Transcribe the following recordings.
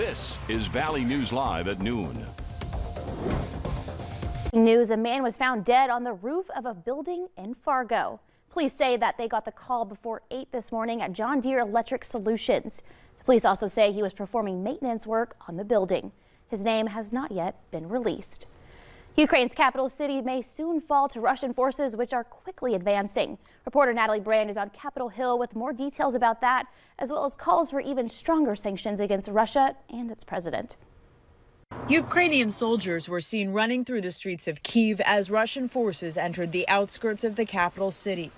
This is Valley News Live at noon. News: a man was found dead on the roof of a building in Fargo. Police say that they got the call before 8 this morning at John Deere Electric Solutions. The police also say he was performing maintenance work on the building. His name has not yet been released. Ukraine's capital city may soon fall to Russian forces, which are quickly advancing. Reporter Natalie Brand is on Capitol Hill with more details about that, as well as calls for even stronger sanctions against Russia and its president. Ukrainian soldiers were seen running through the streets of Kyiv as Russian forces entered the outskirts of the capital city.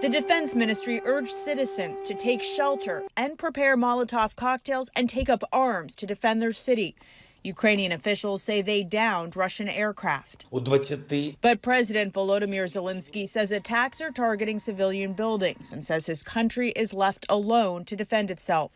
The defense ministry urged citizens to take shelter and prepare Molotov cocktails and take up arms to defend their city. Ukrainian officials say they downed Russian aircraft. But President Volodymyr Zelensky says attacks are targeting civilian buildings and says his country is left alone to defend itself.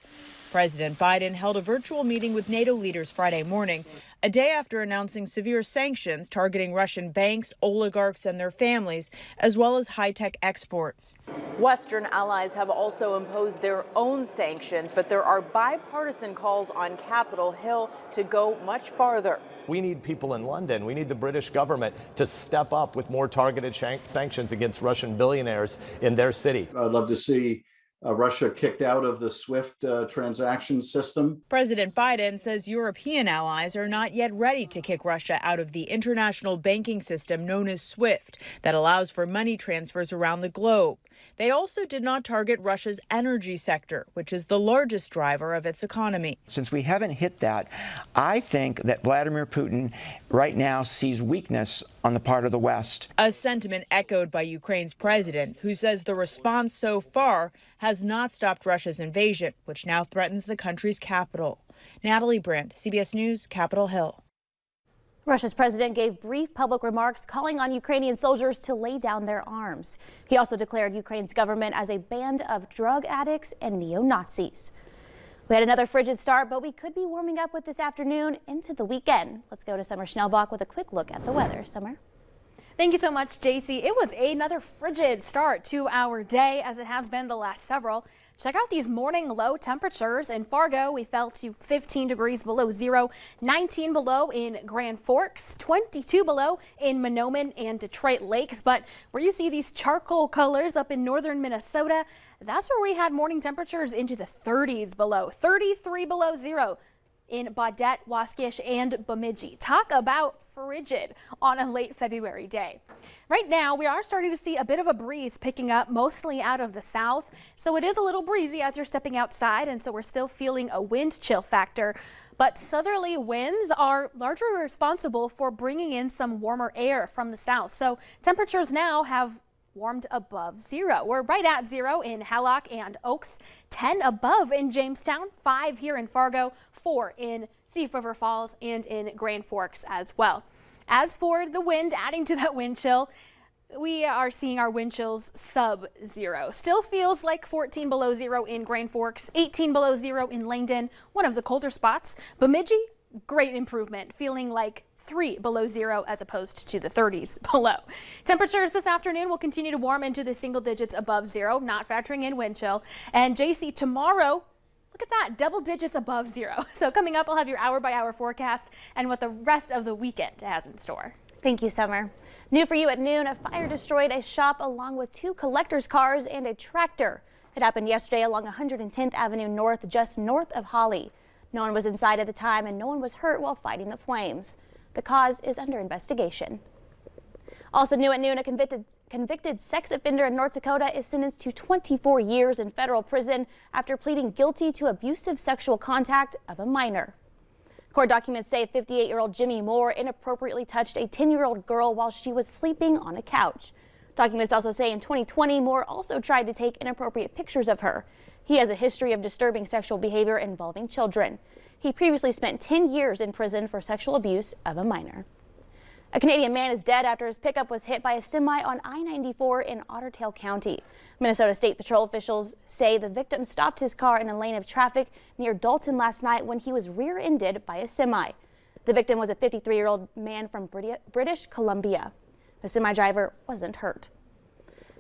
President Biden held a virtual meeting with NATO leaders Friday morning, a day after announcing severe sanctions targeting Russian banks, oligarchs, and their families, as well as high-tech exports. Western allies have also imposed their own sanctions, but there are bipartisan calls on Capitol Hill to go much farther. We need people in London. We need the British government to step up with more targeted sanctions against Russian billionaires in their city. I'd love to see Russia kicked out of the SWIFT transaction system. President Biden says European allies are not yet ready to kick Russia out of the international banking system known as SWIFT that allows for money transfers around the globe. They also did not target Russia's energy sector, which is the largest driver of its economy. Since we haven't hit that, I think that Vladimir Putin right now sees weakness on the part of the West. A sentiment echoed by Ukraine's president, who says the response so far has not stopped Russia's invasion, which now threatens the country's capital. Natalie Brand, CBS News, Capitol Hill. Russia's president gave brief public remarks calling on Ukrainian soldiers to lay down their arms. He also declared Ukraine's government as a band of drug addicts and neo-Nazis. We had another frigid start, but we could be warming up with this afternoon into the weekend. Let's go to Summer Schnellbach with a quick look at the weather. Summer. Thank you so much, JC. It was another frigid start to our day, as it has been the last several. Check out these morning low temperatures. In Fargo, we fell to 15 degrees below zero, 19 below in Grand Forks, 22 below in Mahnomen and Detroit Lakes. But where you see these charcoal colors up in northern Minnesota, that's where we had morning temperatures into the 30s below, 33 below zero in Baudette, Waskish, and Bemidji. Talk about frigid on a late February day. Right now, we are starting to see a bit of a breeze picking up, mostly out of the south. So it is a little breezy as you're stepping outside, and so we're still feeling a wind chill factor. But southerly winds are largely responsible for bringing in some warmer air from the south. So temperatures now have warmed above zero. We're right at zero in Hallock and Oaks, 10 above in Jamestown, 5 here in Fargo, 4 in Thief River Falls and in Grand Forks as well. As for the wind, adding to that wind chill, we are seeing our wind chills sub-zero. Still feels like 14 below zero in Grand Forks, 18 below zero in Langdon, one of the colder spots. Bemidji, great improvement, feeling like 3 below zero as opposed to the 30s below. Temperatures this afternoon will continue to warm into the single digits above zero, not factoring in wind chill. And JC, tomorrow, look at that, double digits above zero. So coming up, I'll have your hour-by-hour forecast and what the rest of the weekend has in store. Thank you, Summer. New for you at noon, a fire destroyed a shop along with 2 collectors' cars and a tractor. It happened yesterday along 110th Avenue North, just north of Holly. No one was inside at the time and no one was hurt while fighting the flames. The cause is under investigation. Also new at noon, a convicted sex offender in North Dakota is sentenced to 24 years in federal prison after pleading guilty to abusive sexual contact of a minor. Court documents say 58-year-old Jimmy Moore inappropriately touched a 10-year-old girl while she was sleeping on a couch. Documents also say in 2020, Moore also tried to take inappropriate pictures of her. He has a history of disturbing sexual behavior involving children. He previously spent 10 years in prison for sexual abuse of a minor. A Canadian man is dead after his pickup was hit by a semi on I-94 in Otter Tail County. Minnesota State Patrol officials say the victim stopped his car in a lane of traffic near Dalton last night when he was rear-ended by a semi. The victim was a 53-year-old man from British Columbia. The semi driver wasn't hurt.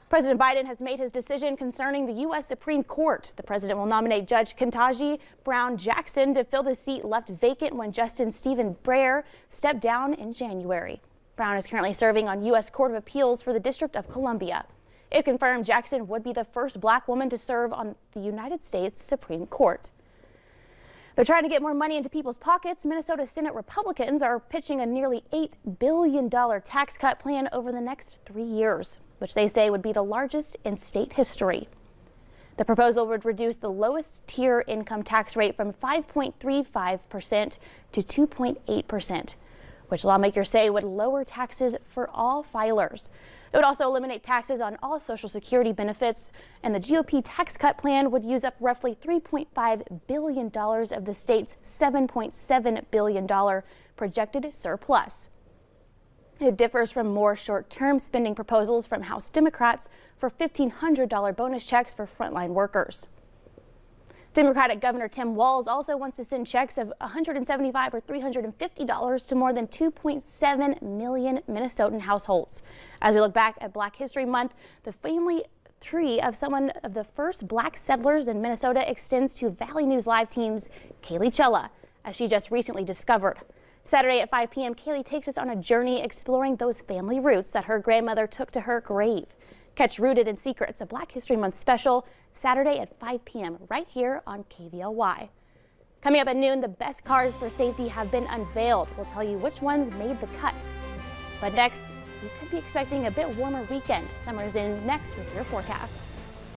President Biden has made his decision concerning the U.S. Supreme Court. The president will nominate Judge Ketanji Brown Jackson to fill the seat left vacant when Justice Stephen Breyer stepped down in January. Brown is currently serving on U.S. Court of Appeals for the District of Columbia. If confirmed, Jackson would be the first black woman to serve on the United States Supreme Court. They're trying to get more money into people's pockets. Minnesota Senate Republicans are pitching a nearly $8 billion tax cut plan over the next 3 years, which they say would be the largest in state history. The proposal would reduce the lowest tier income tax rate from 5.35% to 2.8%, which lawmakers say would lower taxes for all filers. It would also eliminate taxes on all Social Security benefits, and the GOP tax cut plan would use up roughly $3.5 billion of the state's $7.7 billion projected surplus. It differs from more short-term spending proposals from House Democrats for $1,500 bonus checks for frontline workers. Democratic Governor Tim Walz also wants to send checks of $175 or $350 to more than 2.7 million Minnesotan households. As we look back at Black History Month, the family tree of some of the first black settlers in Minnesota extends to Valley News Live team's Kaylee Chella, as she just recently discovered. Saturday at 5 p.m., Kaylee takes us on a journey exploring those family roots that her grandmother took to her grave. Catch Rooted in Secrets, a Black History Month special, Saturday at 5 p.m. right here on KVLY. Coming up at noon, the best cars for safety have been unveiled. We'll tell you which ones made the cut. But next, you could be expecting a bit warmer weekend. Summer is in next with your forecast.